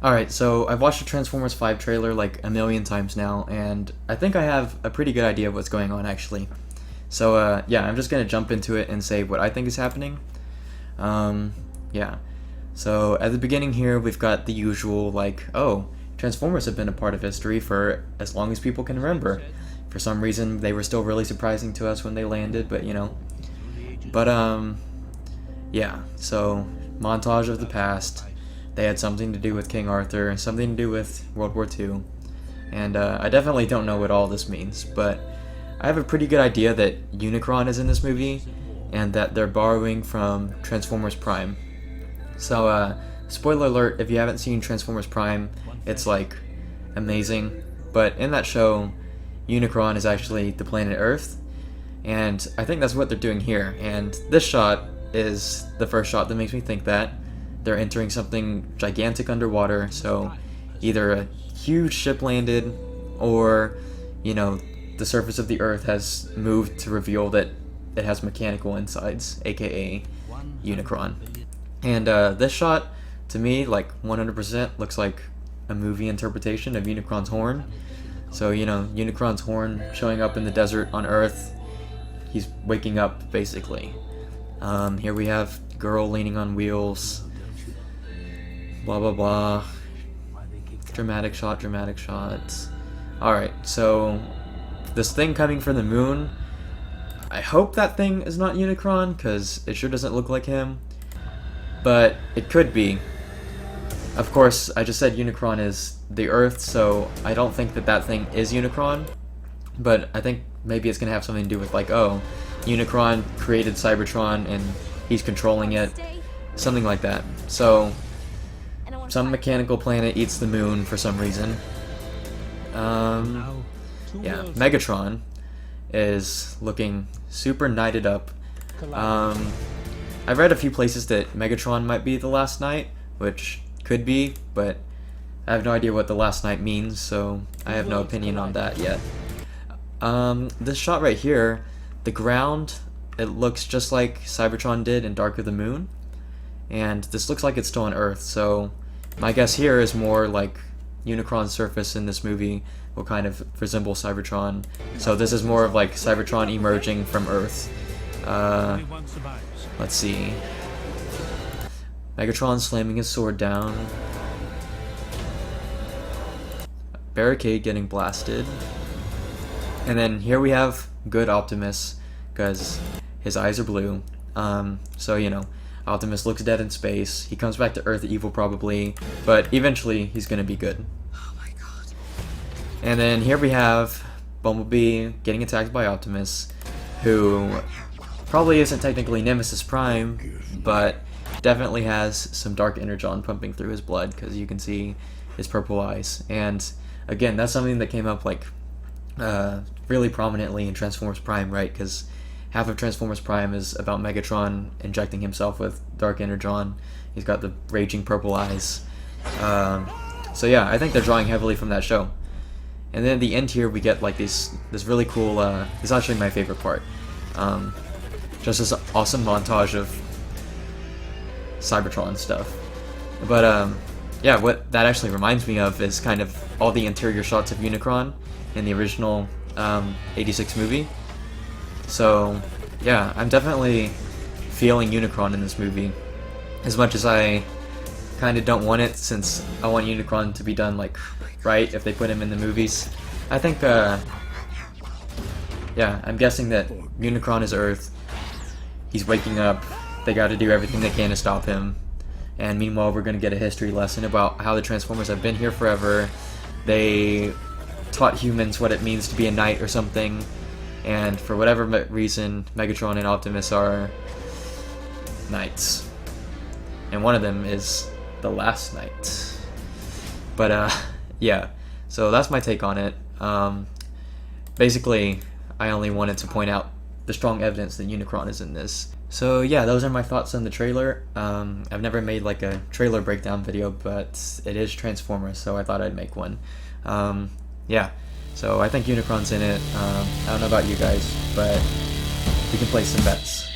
Alright, so I've watched the Transformers 5 trailer like a million times now, and I think I have a pretty good idea of what's going on actually. So yeah, I'm just gonna jump into it and say what I think is happening. Yeah. So at the beginning here, we've got the usual like, oh, Transformers have been a part of history for as long as people can remember. For some reason, they were still really surprising to us when they landed, but you know. But yeah. So montage of the past. They had something to do with King Arthur, something to do with World War II, and I definitely don't know what all this means, but I have a pretty good idea that Unicron is in this movie, and that they're borrowing from Transformers Prime. So, spoiler alert, if you haven't seen Transformers Prime, it's like amazing, but in that show, Unicron is actually the planet Earth, and I think that's what they're doing here, and this shot is the first shot that makes me think that. They're entering something gigantic underwater, so either a huge ship landed, or, you know, the surface of the Earth has moved to reveal that it has mechanical insides, aka Unicron. And this shot, to me, like 100% looks like a movie interpretation of Unicron's horn. So, you know, Unicron's horn showing up in the desert on Earth, he's waking up, basically. Here we have girl leaning on wheels. Blah blah blah. Dramatic shot, dramatic shots. Alright, so this thing coming from the moon, I hope that thing is not Unicron, because it sure doesn't look like him. But it could be. Of course, I just said Unicron is the Earth, so I don't think that that thing is Unicron. But I think maybe it's going to have something to do with like, oh, Unicron created Cybertron and he's controlling it. Something like that. So some mechanical planet eats the moon for some reason. Yeah, Megatron is looking super knighted up. I've read a few places that Megatron might be the last knight, which could be, but I have no idea what the last knight means, so I have no opinion on that yet. This shot right here, the ground, it looks just like Cybertron did in Dark of the Moon, and this looks like it's still on Earth, so my guess here is more like Unicron's surface in this movie will kind of resemble Cybertron. So this is more of like Cybertron emerging from Earth. Let's see. Megatron slamming his sword down. Barricade getting blasted. And then here we have good Optimus, because his eyes are blue. So, you know, Optimus looks dead in space. He comes back to Earth evil probably, but eventually he's gonna be good. Oh my god. And then here we have Bumblebee getting attacked by Optimus, who probably isn't technically Nemesis Prime, but definitely has some dark energon pumping through his blood, because you can see his purple eyes. And again, that's something that came up like really prominently in Transformers Prime, right? Because half of Transformers Prime is about Megatron injecting himself with dark energon. He's got the raging purple eyes. So yeah, I think they're drawing heavily from that show. And then at the end here, we get like this really cool. This is actually my favorite part. Just this awesome montage of Cybertron stuff. But yeah, what that actually reminds me of is kind of all the interior shots of Unicron in the original '86 movie. So, yeah, I'm definitely feeling Unicron in this movie. As much as I kind of don't want it, since I want Unicron to be done, like, right, if they put him in the movies. I think, yeah, I'm guessing that Unicron is Earth. He's waking up. They gotta do everything they can to stop him. And meanwhile, we're gonna get a history lesson about how the Transformers have been here forever. They taught humans what it means to be a knight or something. And for whatever reason, Megatron and Optimus are knights. And one of them is the last knight. But, yeah. So that's my take on it. Basically, I only wanted to point out the strong evidence that Unicron is in this. So yeah, those are my thoughts on the trailer. I've never made like a trailer breakdown video, but it is Transformers, so I thought I'd make one. Yeah. So I think Unicron's in it. I don't know about you guys, but we can place some bets.